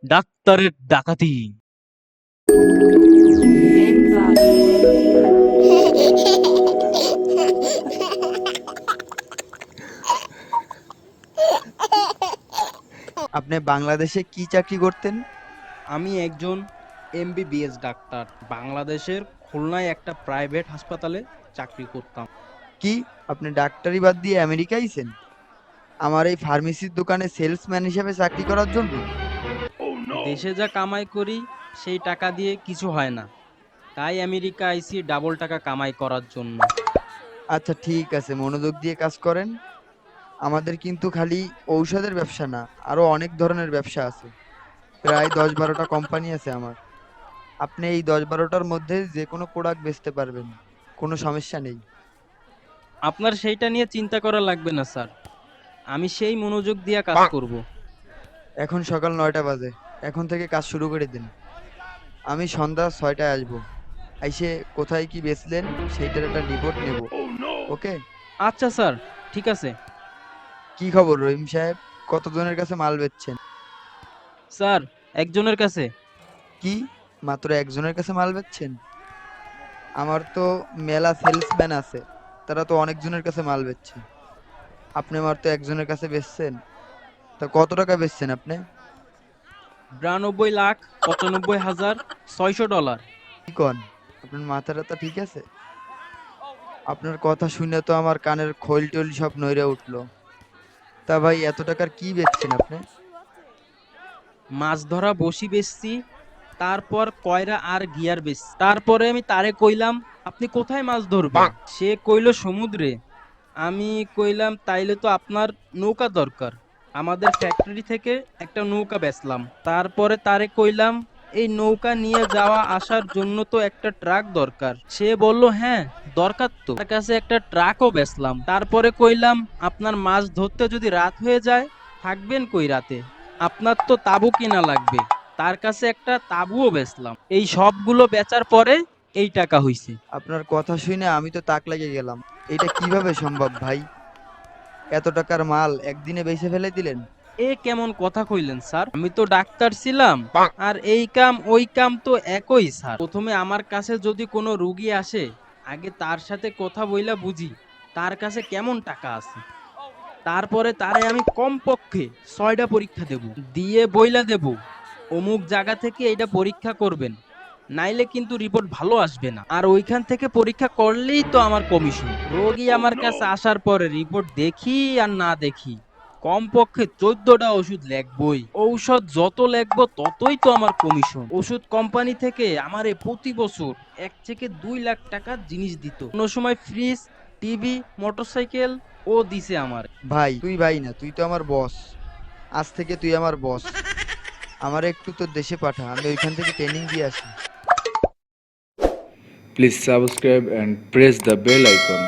ডাক্তারের ডাকাতি। আপনি বাংলাদেশে কি চাকরি করতেন? আমি একজন এমবিবিএস ডাক্তার। বাংলাদেশের খুলনায় একটা প্রাইভেট হাসপাতালে চাকরি করতাম। কি, আপনি ডাক্তারি বাদ দিয়ে আমেরিকা আইছেন আমার এই ফার্মেসির দোকানে সেলসম্যান হিসেবে চাকরি করার জন্য? দেশে যা কামাই করি সেই টাকা দিয়ে কিছু হয় না, তাই আমেরিকা আইসি ডাবল টাকা কামাই করার জন্য। আচ্ছা ঠিক আছে, মনোযোগ দিয়ে কাজ করেন। আমাদের কিন্তু খালি ঔষধের ব্যবসা না, আরো অনেক ধরনের ব্যবসা আছে। প্রায় 10-12টা কোম্পানি আছে আমার। আপনি এই 10-12টার মধ্যে যে কোনো প্রোডাক্ট বেচতে পারবেন, কোনো সমস্যা নেই। আপনার সেইটা নিয়ে চিন্তা করা লাগবে না স্যার, আমি সেই মনোযোগ দিয়ে কাজ করব। এখন সকাল 9টা বাজে, এখন থেকে কাজ শুরু করে দিন। আমি সন্ধ্যা 6টায় আসবো। আইসে কোথায় কি বেচলেন সেইটার একটা রিপোর্ট নেব। ওকে? আচ্ছা স্যার, ঠিক আছে। কি খবর রহিম সাহেব, কতজনের কাছে মাল বেচছেন? স্যার, একজনের কাছে। কি, মাত্র একজনের কাছে মাল বেচছেন? আমার তো মেলা সেলসম্যান আছে, তারা তো অনেকজনের কাছে মাল বেচছে। আপনি মাত্র একজনের কাছে বেচছেন? তা কত টাকা বেচছেন আপনি? 92,95,600 ডলার। কি কন, আপনার মাথা টাথা ঠিক আছে? আপনার কথা শুনে তো আমার কানের খৈল টোল সব নইরে উঠলো। তা ভাই, এত টাকার কি বেচছেন আপনি? মাছ ধরা বসি বেচছি, তারপর কয়রা আর গিয়ার বেচছি। তারপরে আমি তারে কইলাম, আপনি কোথায় মাছ ধরবেন? সে কইলো সমুদ্রে। আমি কইলাম, তাইলে তো আপনার নৌকা দরকার। আমাদের ফ্যাক্টরি থেকে একটা নৌকা বেচলাম। তারপরে তারে কইলাম, এই নৌকা নিয়ে যাওয়া আসার জন্য তো একটা ট্রাক দরকার। সে বলল, হ্যাঁ দরকার তো। তার কাছে একটা ট্রাকও বেচলাম। তারপরে কইলাম, আপনার মাছ ধরতে যদি রাত হয়ে যায়, থাকবেন কই রাতে? আপনার তো তাঁবু কিনা লাগবে। তার কাছে একটা তাঁবুও বেচলাম। এই সবগুলো বেচার পরে এই টাকা হইছে। আপনার কথা শুনে আমি তো তাক লেগে গেলাম। এটা কিভাবে সম্ভব ভাই? এত টাকার মাল একদিনে বেচে ফেলে দিলেন? এ কেমন কথা কইলেন স্যার? আমি তো ডাক্তার ছিলাম, আর এই কাম ওই কাম তো একই স্যার। প্রথমে আমার কাছে যদি কোনো রুগী আসে, আগে তার সাথে কথা বইলা বুঝি তার কাছে কেমন টাকা আছে। তারপরে তারে আমি কমপক্ষে 6টা পরীক্ষা দেব, দিয়ে বইলা দেব অমুক জায়গা থেকে এটা পরীক্ষা করবেন, নাইলে কিন্তু রিপোর্ট ভালো আসবে না। আর ওইখান থেকে পরীক্ষা করলেই তো আমার কমিশন। রোগী আমার কাছে আসার পরে রিপোর্ট দেখি আর না দেখি, কমপক্ষে 14টা ওষুধ লেখবই। ঔষধ যত লেখবো ততই তো আমার কমিশন। ওষুধ কোম্পানি থেকে আমারে প্রতি বছর 1 থেকে 2 লাখ টাকার জিনিস দিত। কোনো সময় ফ্রিজ, টিভি, মোটরসাইকেল ও দিছে আমার। ভাই তুই ভাই না, তুই তো আমার বস। আজ থেকে তুই আমার বস। আমার একটু তোর দেশে পাঠা, আমি ওইখান থেকে ট্রেনিং দিয়ে আসি। Please subscribe and press the bell icon.